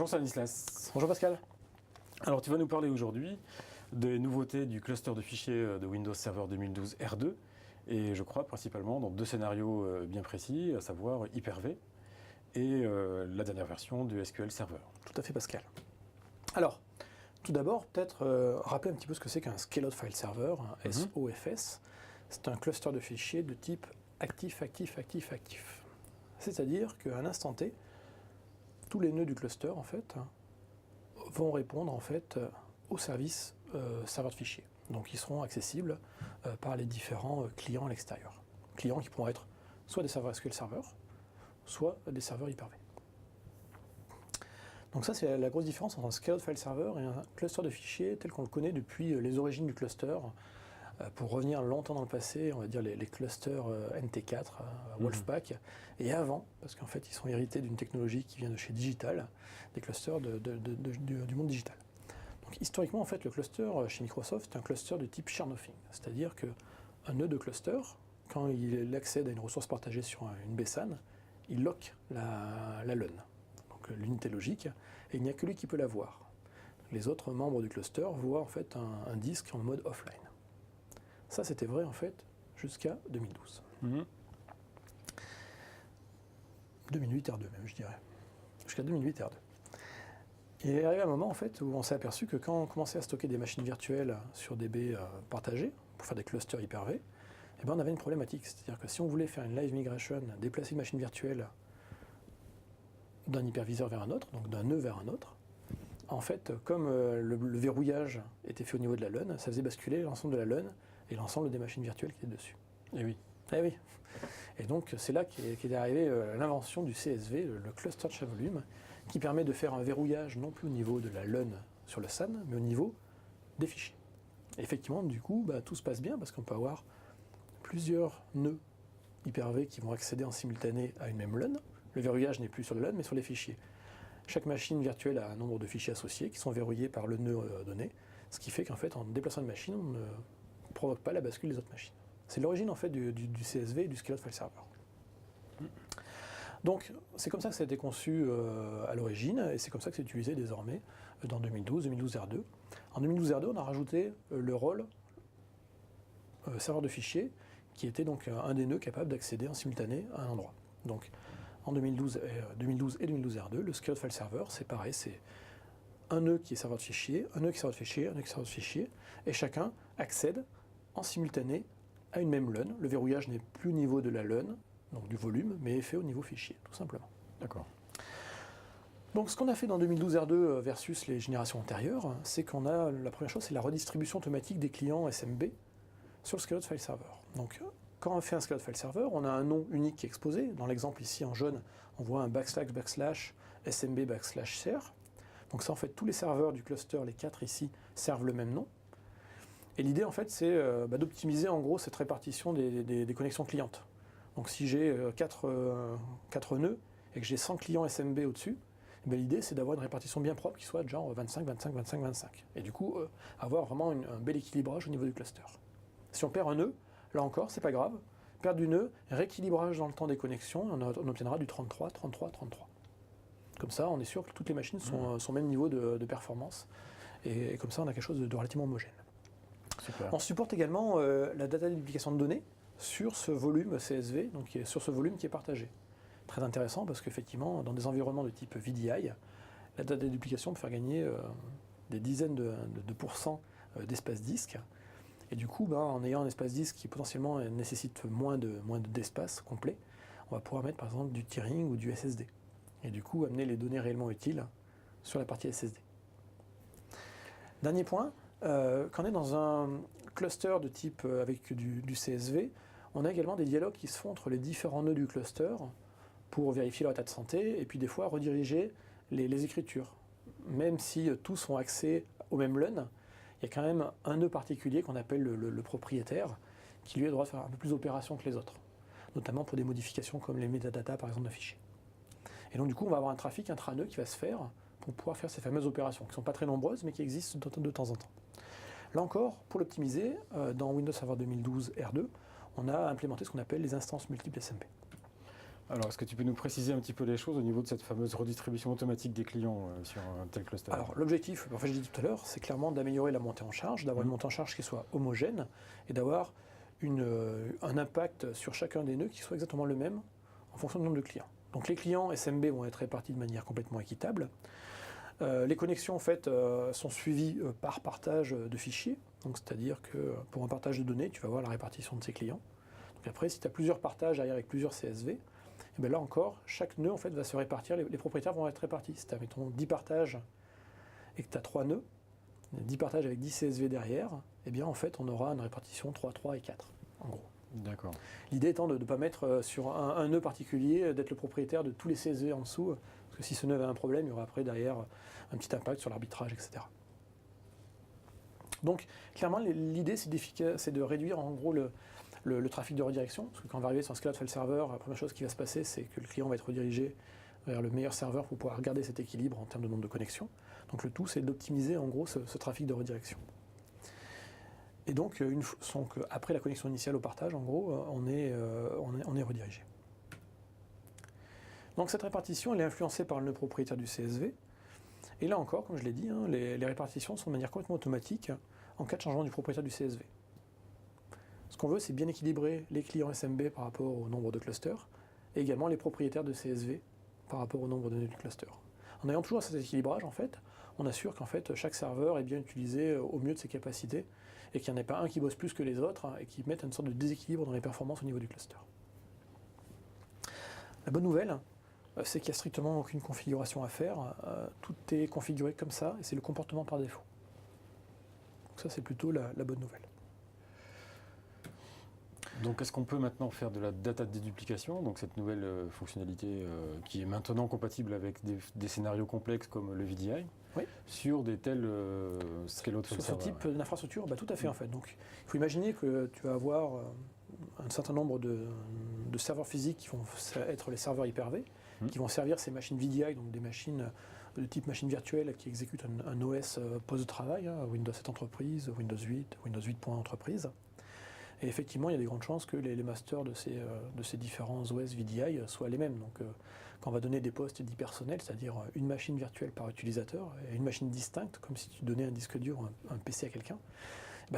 Bonjour Stanislas. Bonjour Pascal. Alors tu vas nous parler aujourd'hui des nouveautés du cluster de fichiers de Windows Server 2012 R2 et je crois principalement dans deux scénarios bien précis, à savoir Hyper-V et la dernière version du SQL Server. Tout à fait Pascal. Alors, tout d'abord, peut-être rappeler un petit peu ce que c'est qu'un Scaled File Server, un SOFS. C'est un cluster de fichiers de type actif, actif, actif, actif. C'est-à-dire qu'à un instant T, tous les nœuds du cluster en fait vont répondre en fait au service serveur de fichiers. Donc ils seront accessibles par les différents clients à l'extérieur. Clients qui pourront être soit des serveurs SQL Server, soit des serveurs Hyper-V. Donc ça c'est la grosse différence entre un Scaled File Server et un cluster de fichiers tel qu'on le connaît depuis les origines du cluster. Pour revenir longtemps dans le passé, on va dire les clusters NT4, Wolfpack, et avant, parce qu'en fait ils sont hérités d'une technologie qui vient de chez Digital, des clusters du monde digital. Donc historiquement en fait le cluster chez Microsoft est un cluster de type share nothing, c'est-à-dire qu'un nœud de cluster, quand il accède à une ressource partagée sur une BSAN, il lock la LUN, donc l'unité logique, et il n'y a que lui qui peut la voir. Les autres membres du cluster voient en fait un disque en mode offline. Ça, c'était vrai, en fait, jusqu'à 2012. 2008 R2, même, je dirais. Jusqu'à 2008 R2. Et il est arrivé un moment, en fait, où on s'est aperçu que quand on commençait à stocker des machines virtuelles sur des baies partagées, pour faire des clusters Hyper-V, eh ben, on avait une problématique. C'est-à-dire que si on voulait faire une live migration, déplacer une machine virtuelle d'un hyperviseur vers un autre, donc d'un nœud vers un autre, en fait, comme le verrouillage était fait au niveau de la LUN, ça faisait basculer l'ensemble de la LUN et l'ensemble des machines virtuelles qui étaient dessus. Et oui. Eh oui. Et donc c'est là qu'est arrivée l'invention du CSV, le Cluster Chat Volume, qui permet de faire un verrouillage non plus au niveau de la LUN sur le SAN, mais au niveau des fichiers. Et effectivement, du coup, tout se passe bien parce qu'on peut avoir plusieurs nœuds Hyper-V qui vont accéder en simultané à une même LUN. Le verrouillage n'est plus sur la LUN, mais sur les fichiers. Chaque machine virtuelle a un nombre de fichiers associés qui sont verrouillés par le nœud donné, ce qui fait qu'en fait, en déplaçant une machine, on ne provoque pas la bascule des autres machines. C'est l'origine en fait du CSV et du Scaled File Server. Donc c'est comme ça que ça a été conçu à l'origine et c'est comme ça que c'est utilisé désormais dans 2012 R2. En 2012 R2, on a rajouté le rôle serveur de fichiers qui était donc un des nœuds capable d'accéder en simultané à un endroit. Donc en 2012 et 2012 R2, le Scaled File Server, c'est pareil, c'est un nœud qui est serveur de fichier, un nœud qui est serveur de fichier, un nœud qui est serveur de fichier, et chacun accède en simultané à une même LUN. Le verrouillage n'est plus au niveau de la LUN, donc du volume, mais est fait au niveau fichier, tout simplement. D'accord. Donc ce qu'on a fait dans 2012 R2 versus les générations antérieures, c'est qu'on a, la première chose, c'est la redistribution automatique des clients SMB sur le Scaled File Server. Donc quand on fait un Scaled File Server, on a un nom unique qui est exposé. Dans l'exemple ici en jaune, on voit un // smb/share. Donc ça, en fait, tous les serveurs du cluster, les 4 ici, servent le même nom. Et l'idée, en fait, c'est d'optimiser, en gros, cette répartition des connexions clientes. Donc si j'ai 4 nœuds et que j'ai 100 clients SMB au-dessus, l'idée, c'est d'avoir une répartition bien propre qui soit de genre 25, 25, 25, 25. Et du coup, avoir vraiment un bel équilibrage au niveau du cluster. Si on perd un nœud, là encore, c'est pas grave. Perte du nœud, rééquilibrage dans le temps des connexions, on obtiendra du 33, 33, 33. Comme ça, on est sûr que toutes les machines sont au même niveau de performance. Et comme ça, on a quelque chose de relativement homogène. Super. On supporte également la data duplication de données sur ce volume CSV, donc sur ce volume qui est partagé. Très intéressant parce qu'effectivement, dans des environnements de type VDI, la data duplication peut faire gagner des dizaines de pourcents d'espace disque. Et du coup, en ayant un espace disque qui potentiellement nécessite moins d'espace complet, on va pouvoir mettre par exemple du tiering ou du SSD. Et du coup, amener les données réellement utiles sur la partie SSD. Dernier point, quand on est dans un cluster de type avec du CSV, on a également des dialogues qui se font entre les différents nœuds du cluster pour vérifier leur état de santé et puis des fois rediriger les écritures. Même si tous ont accès au même LUN, il y a quand même un nœud particulier qu'on appelle le propriétaire qui lui a le droit de faire un peu plus d'opérations que les autres, notamment pour des modifications comme les metadata par exemple de fichiers. Et donc du coup on va avoir un trafic intra-nœud qui va se faire pour pouvoir faire ces fameuses opérations, qui ne sont pas très nombreuses mais qui existent de temps en temps. Là encore, pour l'optimiser, dans Windows Server 2012 R2, on a implémenté ce qu'on appelle les instances multiples SMB. Alors, est-ce que tu peux nous préciser un petit peu les choses au niveau de cette fameuse redistribution automatique des clients sur un tel cluster? Alors l'objectif, en fait je l'ai dit tout à l'heure, c'est clairement d'améliorer la montée en charge, d'avoir une montée en charge qui soit homogène et d'avoir un impact sur chacun des nœuds qui soit exactement le même en fonction du nombre de clients. Donc les clients SMB vont être répartis de manière complètement équitable. Les connexions en fait, sont suivies par partage de fichiers. Donc c'est-à-dire que pour un partage de données, tu vas voir la répartition de ces clients. Donc après, si tu as plusieurs partages derrière avec plusieurs CSV, et bien là encore, chaque nœud en fait, va se répartir, les propriétaires vont être répartis. Si tu as mettons, 10 partages et que tu as 3 nœuds, 10 partages avec 10 CSV derrière, et bien en fait on aura une répartition 3, 3 et 4, en gros. D'accord. L'idée étant de ne pas mettre sur un nœud particulier, d'être le propriétaire de tous les CSV en dessous, parce que si ce nœud avait un problème, il y aura après derrière un petit impact sur l'arbitrage, etc. Donc clairement l'idée c'est de réduire en gros le trafic de redirection, parce que quand on va arriver sur un scale file server, la première chose qui va se passer c'est que le client va être redirigé vers le meilleur serveur pour pouvoir garder cet équilibre en termes de nombre de connexions. Donc le tout c'est d'optimiser en gros ce trafic de redirection. Et donc, après la connexion initiale au partage, en gros, on est redirigé. Donc cette répartition, elle est influencée par le nœud propriétaire du CSV. Et là encore, comme je l'ai dit, hein, les répartitions sont de manière complètement automatique en cas de changement du propriétaire du CSV. Ce qu'on veut, c'est bien équilibrer les clients SMB par rapport au nombre de clusters, et également les propriétaires de CSV par rapport au nombre de nœuds du cluster. En ayant toujours cet équilibrage, en fait, on assure qu'en fait, chaque serveur est bien utilisé au mieux de ses capacités, et qu'il n'y en ait pas un qui bosse plus que les autres, et qui mette une sorte de déséquilibre dans les performances au niveau du cluster. La bonne nouvelle, c'est qu'il n'y a strictement aucune configuration à faire, tout est configuré comme ça, et c'est le comportement par défaut. Donc ça, c'est plutôt la bonne nouvelle. Donc est-ce qu'on peut maintenant faire de la data déduplication, donc cette nouvelle fonctionnalité qui est maintenant compatible avec des scénarios complexes comme le VDI, oui, sur des tels scale-out sur ce type d'infrastructure, tout à fait en fait. Donc il faut imaginer que tu vas avoir un certain nombre de serveurs physiques qui vont être les serveurs Hyper-V, qui vont servir ces machines VDI, donc des machines de type machine virtuelle qui exécutent un OS poste de travail, Windows 7 Entreprise, Windows 8, Windows 8.1 Entreprise. Et effectivement, il y a des grandes chances que les masters de ces différents OS VDI soient les mêmes. Donc, quand on va donner des postes dits personnels, c'est-à-dire une machine virtuelle par utilisateur et une machine distincte, comme si tu donnais un disque dur, un PC à quelqu'un,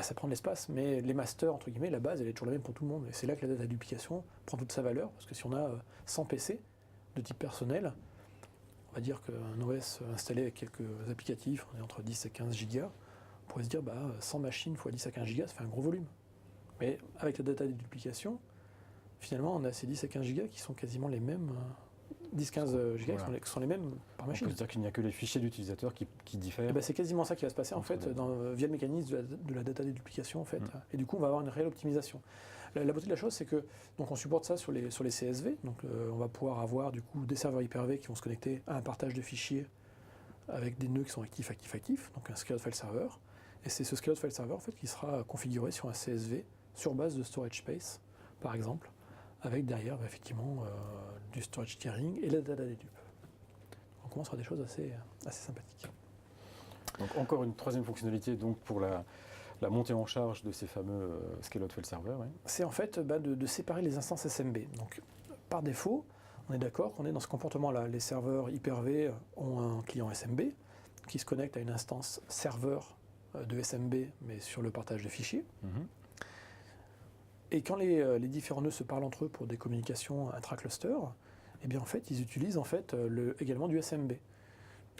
ça prend de l'espace. Mais les masters, entre guillemets, la base, elle est toujours la même pour tout le monde. Et c'est là que la data duplication prend toute sa valeur, parce que si on a 100 PC de type personnel, on va dire qu'un OS installé avec quelques applicatifs, on est entre 10 et 15 gigas, on pourrait se dire 100 machines x 10 à 15 gigas, ça fait un gros volume. Mais avec la data déduplication, finalement, on a ces 10 à 15 gigas qui sont quasiment les mêmes, 10-15 gigas qui sont les mêmes par machine. On peut dire qu'il n'y a que les fichiers d'utilisateurs qui diffèrent. C'est quasiment ça qui va se passer en fait, via le mécanisme de la data déduplication en fait. Et du coup, on va avoir une réelle optimisation. La beauté de la chose, c'est que donc on supporte ça sur les CSV. Donc on va pouvoir avoir du coup des serveurs Hyper-V qui vont se connecter à un partage de fichiers avec des nœuds qui sont actifs, donc un scale file server. Et c'est ce scale file server en fait qui sera configuré sur un CSV sur base de storage space, par exemple, avec derrière effectivement du storage tiering et la data dedup. On commence à des choses assez sympathiques. Donc encore une troisième fonctionnalité donc pour la montée en charge de ces fameux scale-out file server. Oui. C'est en fait de séparer les instances SMB. Donc par défaut, on est d'accord qu'on est dans ce comportement-là. Les serveurs Hyper-V ont un client SMB qui se connecte à une instance serveur de SMB, mais sur le partage de fichiers. Et quand les différents nœuds se parlent entre eux pour des communications intra-cluster, eh bien en fait, ils utilisent en fait, également du SMB.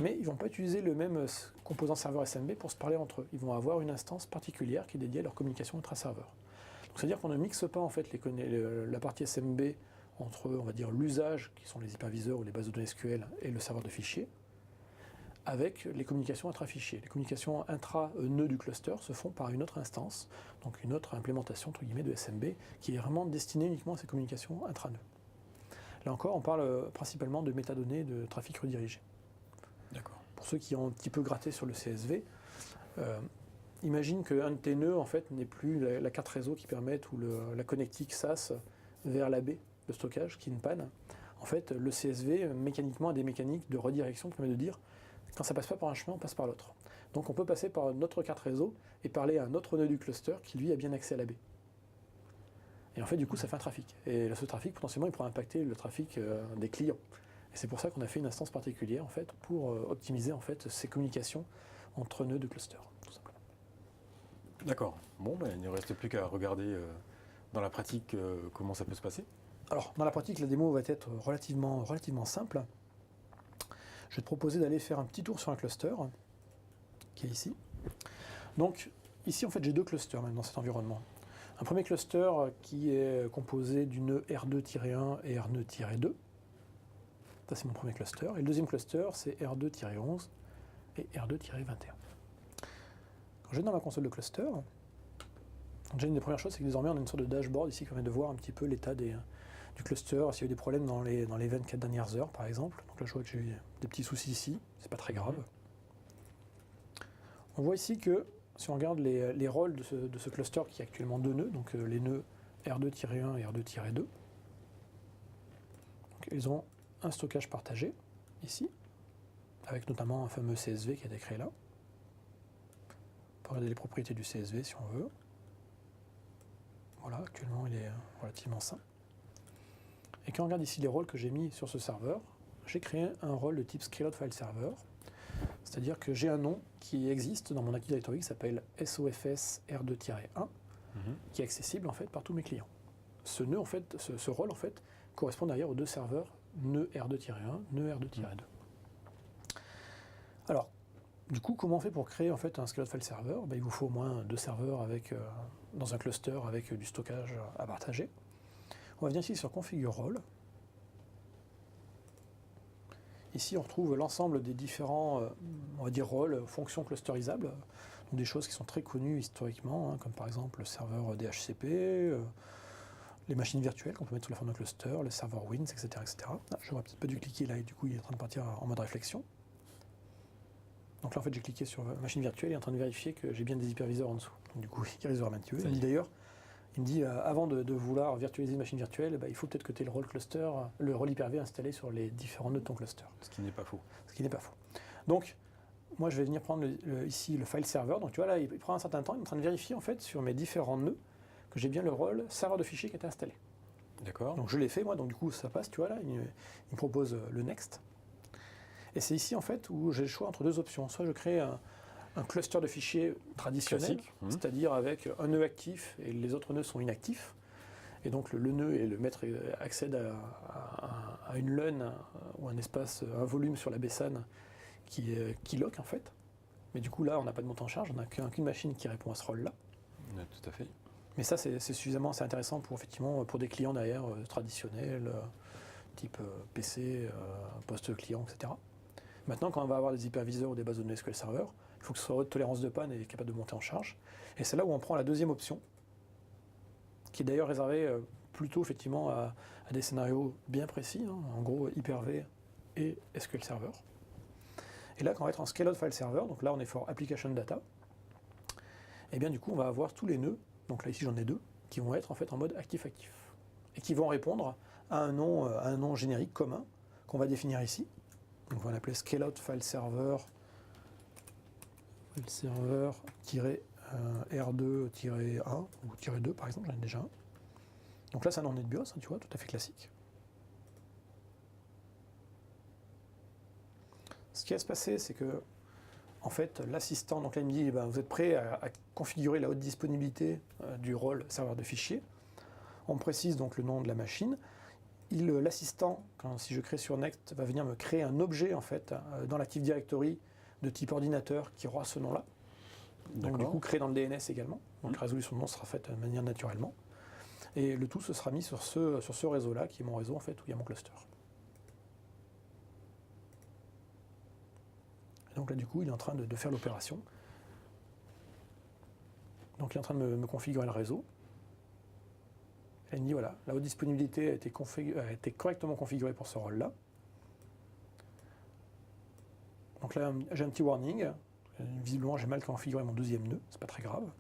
Mais ils ne vont pas utiliser le même composant serveur SMB pour se parler entre eux. Ils vont avoir une instance particulière qui est dédiée à leur communication intra-serveur. Donc c'est-à-dire qu'on ne mixe pas en fait la partie SMB entre, on va dire, l'usage, qui sont les hyperviseurs ou les bases de données SQL, et le serveur de fichiers, avec les communications intra-fichiers. Les communications intra-nœuds du cluster se font par une autre instance, donc une autre implémentation entre guillemets de SMB, qui est vraiment destinée uniquement à ces communications intra-nœuds. Là encore, on parle principalement de métadonnées de trafic redirigé. D'accord. Pour ceux qui ont un petit peu gratté sur le CSV, imagine qu'un de tes nœuds en fait, n'est plus la carte réseau qui permette ou la connectique SAS vers la baie de stockage qui est une panne. En fait, le CSV mécaniquement a des mécaniques de redirection qui permettent de dire quand ça passe pas par un chemin, on passe par l'autre. Donc on peut passer par notre carte réseau et parler à un autre nœud du cluster qui lui a bien accès à la baie. Et en fait, du coup, ça fait un trafic. Et ce trafic, potentiellement, il pourra impacter le trafic des clients. Et c'est pour ça qu'on a fait une instance particulière, en fait, pour optimiser, en fait, ces communications entre nœuds de cluster, tout simplement. D'accord. Bon, ben, il ne reste plus qu'à regarder dans la pratique comment ça peut se passer. Alors, dans la pratique, la démo va être relativement simple. Je vais te proposer d'aller faire un petit tour sur un cluster, qui est ici. Donc, ici, en fait, j'ai deux clusters même dans cet environnement. Un premier cluster qui est composé du nœud R2-1 et R2-2. Ça, c'est mon premier cluster. Et le deuxième cluster, c'est R2-11 et R2-21. Quand je vais dans ma console de cluster, déjà une des premières choses, c'est que désormais, on a une sorte de dashboard ici qui permet de voir un petit peu l'état du cluster, s'il y a eu des problèmes dans les 24 dernières heures, par exemple. Donc là, je vois que j'ai eu des petits soucis ici. C'est pas très grave. On voit ici que si on regarde les rôles de ce cluster qui est actuellement deux nœuds, donc les nœuds R2-1 et R2-2, donc ils ont un stockage partagé, ici, avec notamment un fameux CSV qui a été créé là. On peut regarder les propriétés du CSV si on veut. Voilà, actuellement il est relativement sain. Et quand on regarde ici les rôles que j'ai mis sur ce serveur, j'ai créé un rôle de type Scale-out File Server. C'est-à-dire que j'ai un nom qui existe dans mon Active Directory qui s'appelle SOFS R2-1, qui est accessible en fait par tous mes clients. Ce nœud, en fait, ce rôle en fait, correspond d'ailleurs aux deux serveurs nœud R2-1, nœud R2-2. Alors, du coup, comment on fait pour créer en fait un Scale-out File Server? Il vous faut au moins deux serveurs dans un cluster avec du stockage à partager. On va venir ici sur Configure Role. Ici, on retrouve l'ensemble des différents, on va dire, rôles, fonctions clusterisables, donc des choses qui sont très connues historiquement, comme par exemple le serveur DHCP, les machines virtuelles qu'on peut mettre sous la forme d'un cluster, le serveur Wins, etc. etc. J'aurais peut-être pas dû cliquer là, et du coup, il est en train de partir en mode réflexion. Donc là, en fait, j'ai cliqué sur machine virtuelle et il est en train de vérifier que j'ai bien des hyperviseurs en dessous. Donc, du coup, il résout Mathieu. Il me dit avant de vouloir virtualiser une machine virtuelle, il faut peut-être que tu aies le rôle cluster, le rôle Hyper-V installé sur les différents nœuds de ton cluster. Ce qui n'est pas faux. Ce qui n'est pas faux. Donc, moi, je vais venir prendre ici le file server. Donc, tu vois, là, il prend un certain temps. Il est en train de vérifier, en fait, sur mes différents nœuds, que j'ai bien le rôle serveur de fichiers qui est installé. D'accord. Donc, je l'ai fait, moi. Donc, du coup, ça passe, tu vois, là. Il me propose le next. Et c'est ici, en fait, où j'ai le choix entre deux options. Soit je crée un cluster de fichiers traditionnel, c'est-à-dire avec un nœud actif et les autres nœuds sont inactifs. Et donc le nœud et le maître accèdent à une LUN ou un espace, un volume sur la BSAN qui lock en fait. Mais du coup là, on n'a pas de montant en charge, on n'a qu'une machine qui répond à ce rôle-là. Tout à fait. Mais ça, c'est suffisamment assez intéressant effectivement, pour des clients derrière traditionnels, type PC, poste client, etc. Maintenant, quand on va avoir des hyperviseurs ou des bases de données SQL Server, il faut que ce soit haute tolérance de panne et capable de monter en charge. Et c'est là où on prend la deuxième option, qui est d'ailleurs réservée plutôt effectivement à des scénarios bien précis, en gros Hyper-V et SQL Server. Et là, quand on va être en Scale-out File Server, donc là on est for Application Data, et bien du coup on va avoir tous les nœuds, donc là ici j'en ai deux, qui vont être en fait en mode actif-actif, et qui vont répondre à un nom générique commun qu'on va définir ici. Donc on va l'appeler Scale-out File Server R2-1 ou -2 par exemple, j'en ai déjà un. Donc là c'est un nom de BIOS, tu vois, tout à fait classique. Ce qui va se passer, c'est que en fait l'assistant, donc là il me dit vous êtes prêt à configurer la haute disponibilité du rôle serveur de fichiers. On me précise donc le nom de la machine. L'assistant, si je crée sur Next, va venir me créer un objet en fait dans l'Active Directory de type ordinateur qui aura ce nom-là. Donc du coup créé dans le DNS également. Donc la résolution de nom sera faite de manière naturellement. Et le tout se sera mis sur ce réseau-là, qui est mon réseau en fait, où il y a mon cluster. Et donc là du coup il est en train de faire l'opération. Donc il est en train de me configurer le réseau. Elle me dit voilà, la haute disponibilité a été correctement configurée pour ce rôle-là. Donc là, j'ai un petit warning. Visiblement, j'ai mal configuré mon deuxième nœud, c'est pas très grave.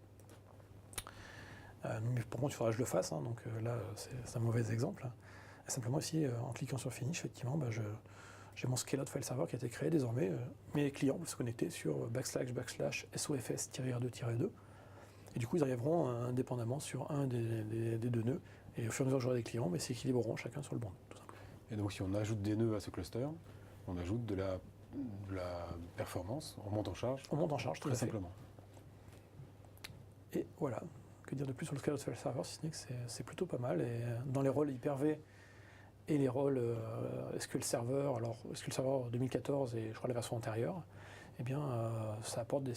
Mais par contre, il faudra que je le fasse, donc là, c'est un mauvais exemple. Et simplement ici, en cliquant sur Finish, effectivement, j'ai mon Scale-out File Server qui a été créé désormais. Mes clients peuvent se connecter sur //SOFS-R2-2. Et du coup, ils arriveront indépendamment sur un des deux nœuds Et au fur et à mesure que j'aurai des clients, ils s'équilibreront chacun sur le bon, tout simplement. Et donc si on ajoute des nœuds à ce cluster, on ajoute de la performance, on monte en charge. On monte en charge, très simplement. Et voilà, que dire de plus sur le SQL Server, si ce n'est que c'est plutôt pas mal. Et dans les rôles Hyper-V et les rôles SQL Server, alors SQL Server 2014 et je crois la version antérieure, eh bien, ça apporte des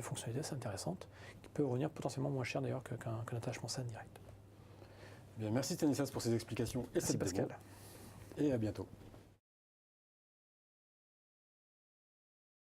fonctionnalités assez intéressantes qui peuvent revenir potentiellement moins cher d'ailleurs qu'un attachement SAN direct. Bien, merci Stanislas pour ces explications et Merci cette démo. Pascal. Et à bientôt.